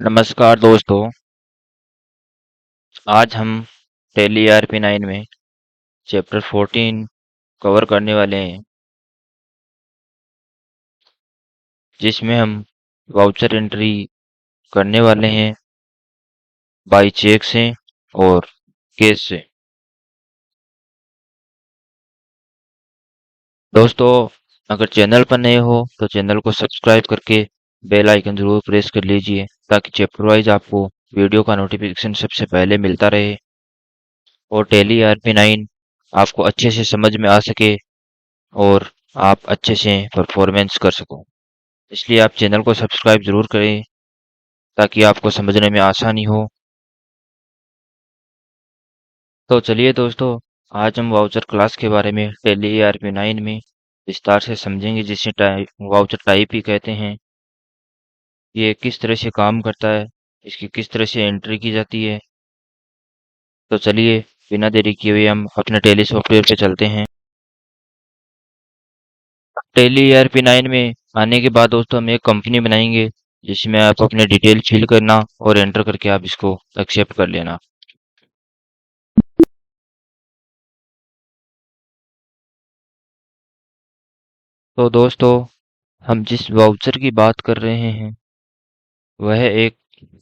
नमस्कार दोस्तों। आज हम टैली ERP9 में चैप्टर 14 कवर करने वाले हैं, जिसमें हम वाउचर एंट्री करने वाले हैं बाई चेक से और कैश से। दोस्तों, अगर चैनल पर नए हो तो चैनल को सब्सक्राइब करके बेल आइकन जरूर प्रेस कर लीजिए, ताकि चैप्टर वाइज आपको वीडियो का नोटिफिकेशन सबसे पहले मिलता रहे और टैली ERP9 आपको अच्छे से समझ में आ सके और आप अच्छे से परफॉर्मेंस कर सको। इसलिए आप चैनल को सब्सक्राइब जरूर करें, ताकि आपको समझने में आसानी हो। तो चलिए दोस्तों, आज हम वाउचर क्लास के बारे में टैली ERP9 में विस्तार से समझेंगे, जिसे वाउचर टाइप ही कहते हैं। ये किस तरह से काम करता है, इसकी किस तरह से एंट्री की जाती है। तो चलिए, बिना देरी किए हुए हम अपने टैली सॉफ्टवेयर पे चलते हैं। टैली ERP9 में आने के बाद दोस्तों हम एक कंपनी बनाएंगे, जिसमें आप अपने डिटेल फिल करना और एंटर करके आप इसको एक्सेप्ट कर लेना। तो दोस्तों, हम जिस वाउचर की बात कर रहे हैं वह एक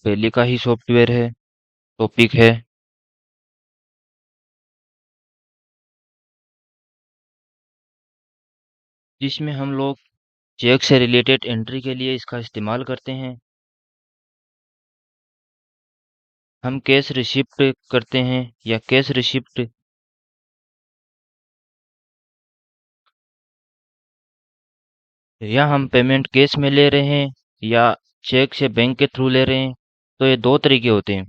टैली का ही सॉफ्टवेयर है, टॉपिक है, जिसमें हम लोग चेक से रिलेटेड एंट्री के लिए इसका इस्तेमाल करते हैं। हम कैश रिसिप्ट करते हैं या कैश रिसिप्ट या हम पेमेंट कैश में ले रहे हैं या चेक से बैंक के थ्रू ले रहे हैं। तो ये दो तरीके होते हैं,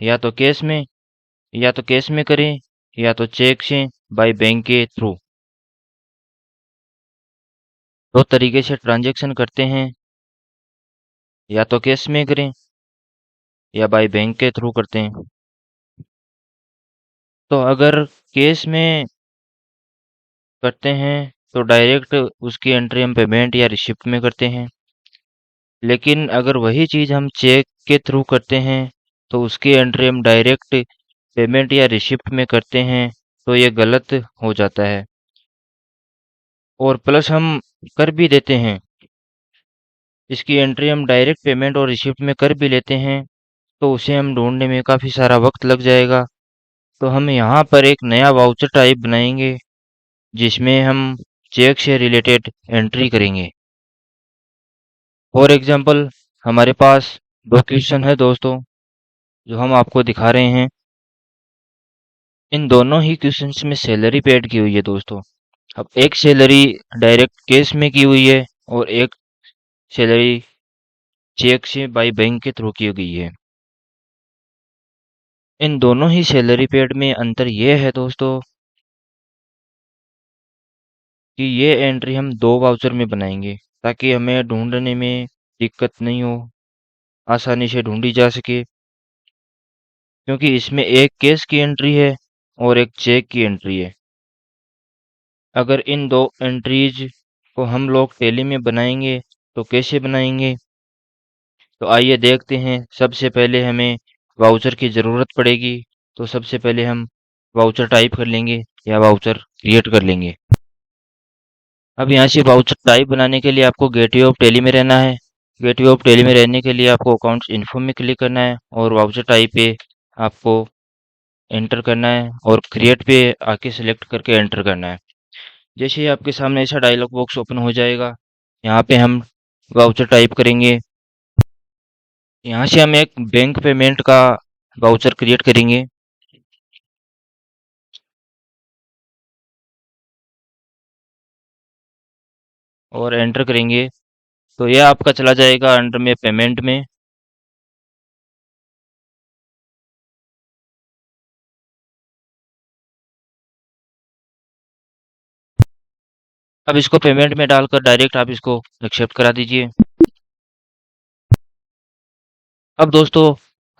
या तो कैश में करें या तो चेक से बाय बैंक के थ्रू। दो तरीके से ट्रांजैक्शन करते हैं, या तो कैश में करें या बाय बैंक के थ्रू करते हैं। तो अगर कैश में करते हैं तो डायरेक्ट उसकी एंट्री हम पेमेंट या रिसिप्ट में करते हैं। लेकिन अगर वही चीज़ हम चेक के थ्रू करते हैं तो उसकी एंट्री हम डायरेक्ट पेमेंट या रिसिप्ट में करते हैं, तो ये गलत हो जाता है। और प्लस हम कर भी देते हैं, इसकी एंट्री हम डायरेक्ट पेमेंट और रिसिप्ट में कर भी लेते हैं, तो उसे हम ढूंढने में काफ़ी सारा वक्त लग जाएगा। तो हम यहाँ पर एक नया वाउचर टाइप बनाएंगे, जिसमें हम चेक से रिलेटेड एंट्री करेंगे। फॉर एग्जाम्पल, हमारे पास दो क्वेश्चन है दोस्तों, जो हम आपको दिखा रहे हैं। इन दोनों ही क्वेश्चंस में सैलरी पेड की हुई है दोस्तों। अब एक सैलरी डायरेक्ट कैश में की हुई है और एक सैलरी चेक से बाई बैंक के थ्रू की गई है। इन दोनों ही सैलरी पेड में अंतर यह है दोस्तों, कि ये एंट्री हम दो वाउचर में बनाएंगे, ताकि हमें ढूंढने में दिक्कत नहीं हो, आसानी से ढूंढी जा सके। क्योंकि इसमें एक कैश की एंट्री है और एक चेक की एंट्री है। अगर इन दो एंट्रीज को हम लोग टैली में बनाएंगे तो कैसे बनाएंगे, तो आइए देखते हैं। सबसे पहले हमें वाउचर की ज़रूरत पड़ेगी, तो सबसे पहले हम वाउचर टाइप कर लेंगे या वाउचर क्रिएट कर लेंगे। अब यहाँ से वाउचर टाइप बनाने के लिए आपको गेटवे ऑफ टैली में रहना है। गेटवे ऑफ टैली में रहने के लिए आपको अकाउंट्स इन्फो में क्लिक करना है और वाउचर टाइप पे आपको एंटर करना है और क्रिएट पे आके सिलेक्ट करके एंटर करना है। जैसे ही आपके सामने ऐसा डायलॉग बॉक्स ओपन हो जाएगा, यहाँ पे हम वाउचर टाइप करेंगे। यहाँ से हम एक बैंक पेमेंट का वाउचर क्रिएट करेंगे और एंटर करेंगे, तो यह आपका चला जाएगा अंडर में पेमेंट में। अब इसको पेमेंट में डालकर डायरेक्ट आप इसको एक्सेप्ट करा दीजिए। अब दोस्तों,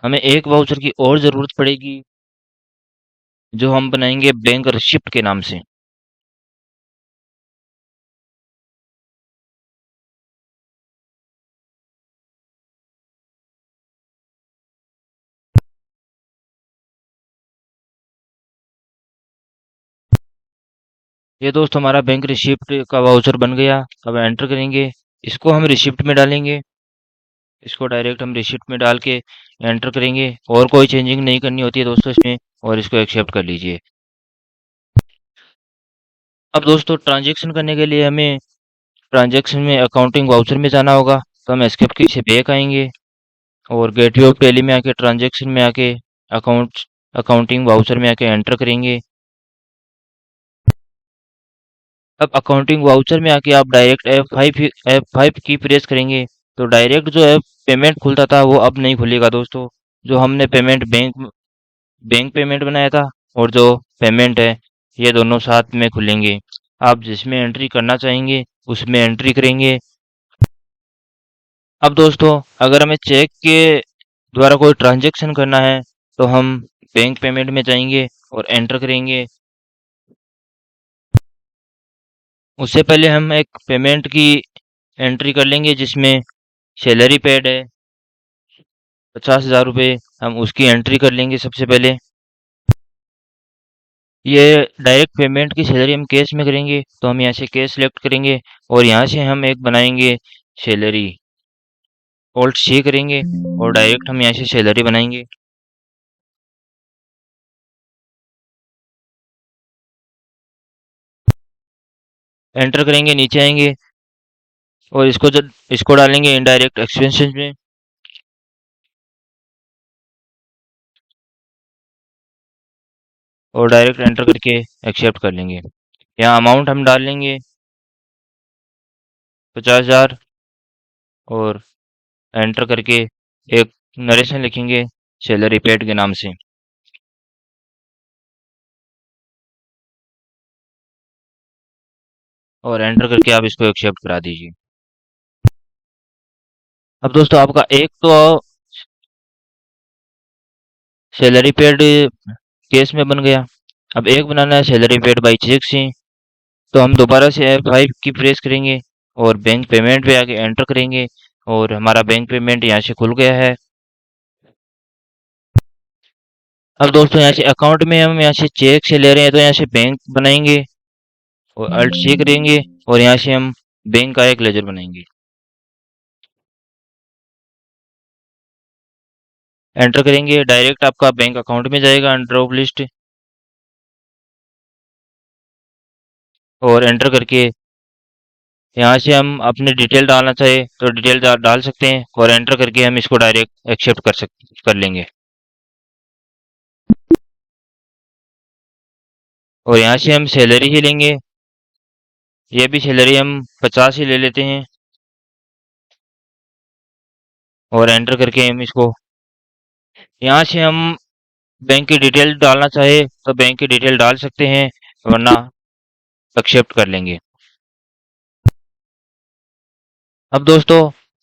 हमें एक वाउचर की और ज़रूरत पड़ेगी, जो हम बनाएंगे बैंक रिसिप्ट के नाम से। ये दोस्त हमारा बैंक रिसिप्ट का वाउचर बन गया। अब एंटर करेंगे, इसको हम रिसिप्ट में डालेंगे। इसको डायरेक्ट हम रिसिप्ट में डाल के एंटर करेंगे, और कोई चेंजिंग नहीं करनी होती है दोस्तों इसमें, और इसको एक्सेप्ट कर लीजिए। अब दोस्तों ट्रांजेक्शन करने के लिए हमें ट्रांजेक्शन में अकाउंटिंग वाउचर में जाना होगा, तो हम एस्केप की से बैक आएंगे और गेटवे ऑफ टैली में आके ट्रांजेक्शन में आके अकाउंटिंग वाउचर में आके एंटर करेंगे। अब अकाउंटिंग वाउचर में आके आप डायरेक्ट F5 की प्रेस करेंगे, तो डायरेक्ट जो है पेमेंट खुलता था वो अब नहीं खुलेगा दोस्तों। जो हमने पेमेंट बैंक पेमेंट बनाया था और जो पेमेंट है, ये दोनों साथ में खुलेंगे। आप जिसमें एंट्री करना चाहेंगे उसमें एंट्री करेंगे। अब दोस्तों अगर हमें चेक के द्वारा कोई ट्रांजैक्शन करना है, तो हम बैंक पेमेंट में जाएंगे और एंटर करेंगे। उससे पहले हम एक पेमेंट की एंट्री कर लेंगे जिसमें सैलरी पेड है 50,000 रुपये, हम उसकी एंट्री कर लेंगे सबसे पहले। ये डायरेक्ट पेमेंट की सैलरी हम कैश में करेंगे, तो हम यहाँ से कैश सेलेक्ट करेंगे और यहाँ से हम एक बनाएंगे सैलरी, ऑल्ट सी करेंगे और डायरेक्ट हम यहाँ से सैलरी बनाएंगे। एंटर करेंगे, नीचे आएंगे और इसको डालेंगे इनडायरेक्ट एक्सपेंसेस में, और डायरेक्ट एंटर करके एक्सेप्ट कर लेंगे। यहाँ अमाउंट हम डाल लेंगे 50,000 और एंटर करके एक नरेशन लिखेंगे सैलरी पेड के नाम से, और एंटर करके आप इसको एक्सेप्ट करा दीजिए। अब दोस्तों आपका एक तो सैलरी पेड केस में बन गया। अब एक बनाना है सैलरी पेड बाई चेक से, तो हम दोबारा से F5 की प्रेस करेंगे और बैंक पेमेंट पे आके एंटर करेंगे और हमारा बैंक पेमेंट यहाँ से खुल गया है। अब दोस्तों यहाँ से अकाउंट में हम यहाँ से चेक से ले रहे हैं, तो यहाँ से बैंक बनाएंगे और अल्ट सी करेंगे और यहाँ से हम बैंक का एक लेजर बनाएंगे। एंटर करेंगे, डायरेक्ट आपका बैंक अकाउंट में जाएगा अंडर ऑफ लिस्ट, और एंटर करके यहाँ से हम अपने डिटेल डालना चाहे तो डिटेल डाल सकते हैं, और एंटर करके हम इसको डायरेक्ट एक्सेप्ट कर लेंगे। और यहाँ से हम सैलरी ही लेंगे, ये भी सैलरी हम 50 ही ले लेते हैं, और एंटर करके हम इसको यहाँ से हम बैंक की डिटेल डालना चाहे तो बैंक की डिटेल डाल सकते हैं, वरना एक्सेप्ट कर लेंगे। अब दोस्तों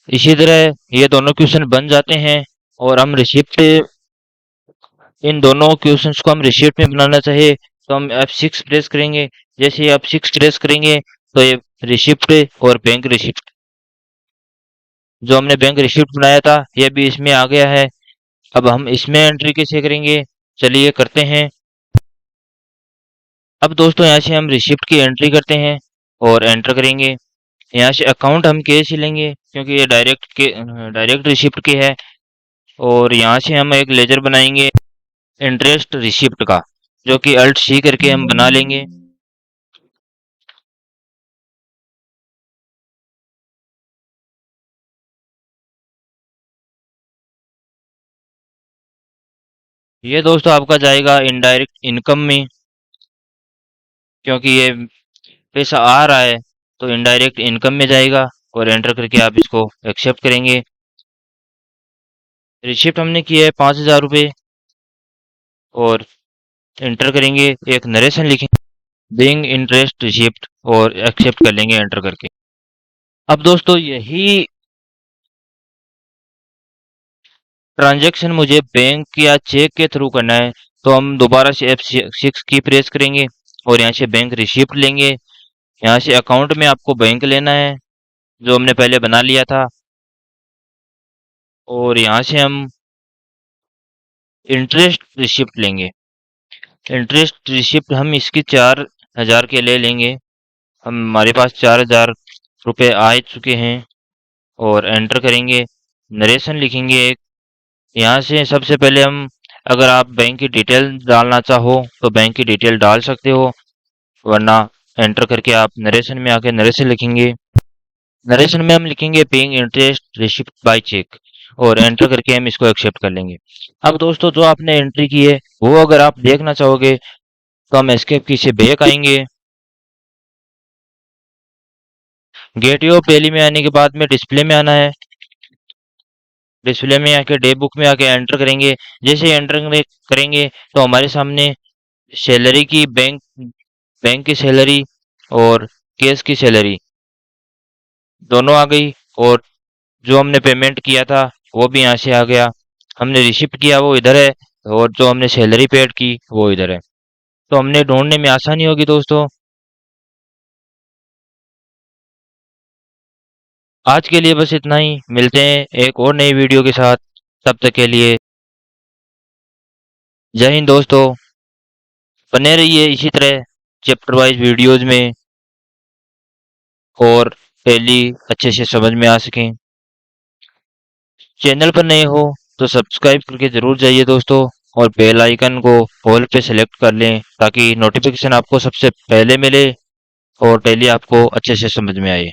इसी तरह ये दोनों क्वेश्चन बन जाते हैं, और हम रिसिप्ट, इन दोनों क्वेश्चंस को हम रिसिप्ट में बनाना चाहे तो हम F6 प्रेस करेंगे। जैसे ही F6 प्रेस करेंगे तो ये रिसिप्ट और बैंक रिसिप्ट, जो हमने बैंक रिसिप्ट बनाया था, ये भी इसमें आ गया है। अब हम इसमें एंट्री कैसे करेंगे, चलिए करते हैं। अब दोस्तों यहाँ से हम रिसिप्ट की एंट्री करते हैं और एंटर करेंगे। यहाँ से अकाउंट हम कैश ही लेंगे क्योंकि ये डायरेक्ट रिसिप्ट की है, और यहाँ से हम एक लेजर बनाएंगे इंटरेस्ट रिसिप्ट का, जो कि अल्ट सी करके हम बना लेंगे। ये दोस्तों आपका जाएगा इनडायरेक्ट इनकम में, क्योंकि ये पैसा आ रहा है तो इनडायरेक्ट इनकम में जाएगा, और एंटर करके आप इसको एक्सेप्ट करेंगे। रिसिप्ट हमने की है 5,000 रुपये, और एंटर करेंगे, एक नरेशन लिखेंगे बिंग इंटरेस्ट रिसिप्ट, और एक्सेप्ट कर लेंगे एंटर करके। अब दोस्तों यही ट्रांजैक्शन मुझे बैंक या चेक के थ्रू करना है, तो हम दोबारा से F6 की प्रेस करेंगे और यहाँ से बैंक रिसिप्ट लेंगे। यहाँ से अकाउंट में आपको बैंक लेना है जो हमने पहले बना लिया था, और यहाँ से हम इंटरेस्ट रिसिप्ट लेंगे। इंटरेस्ट रिसिप्ट हम इसकी 4 1000 के ले लेंगे। हमारे पास 4000 रुपये आ चुके हैं और एंटर करेंगे। नरेशन लिखेंगे एक। यहाँ से सबसे पहले हम, अगर आप बैंक की डिटेल डालना चाहो तो बैंक की डिटेल डाल सकते हो, वरना एंटर करके आप नरेशन में आके नरेशन लिखेंगे। नरेशन में हम लिखेंगे paying interest receipt by cheque, और एंटर करके हम इसको एक्सेप्ट कर लेंगे। अब दोस्तों, जो आपने एंट्री की है वो अगर आप देखना चाहोगे तो हम एस्केप की से बैक आएंगे। गेटवे ऑफ टैली में आने के बाद में डिस्प्ले में आना है। डिस्प्ले में आके डे बुक में आके एंटर करेंगे। जैसे एंटर करेंगे तो हमारे सामने सैलरी की, बैंक बैंक की सैलरी और केस की सैलरी दोनों आ गई, और जो हमने पेमेंट किया था वो भी यहाँ से आ गया। हमने रिसिप्ट किया वो इधर है, और जो हमने सैलरी पेड की वो इधर है। तो हमने ढूंढने में आसानी होगी दोस्तों। आज के लिए बस इतना ही। मिलते हैं एक और नई वीडियो के साथ। तब तक के लिए जय हिंद दोस्तों। बने रहिए इसी तरह चैप्टर वाइज वीडियोज में, और डेली अच्छे से समझ में आ सकें। चैनल पर नए हो तो सब्सक्राइब करके जरूर जाइए दोस्तों, और बेल आइकन को ऑल पे सेलेक्ट कर लें ताकि नोटिफिकेशन आपको सबसे पहले मिले और डेली आपको अच्छे से समझ में आए।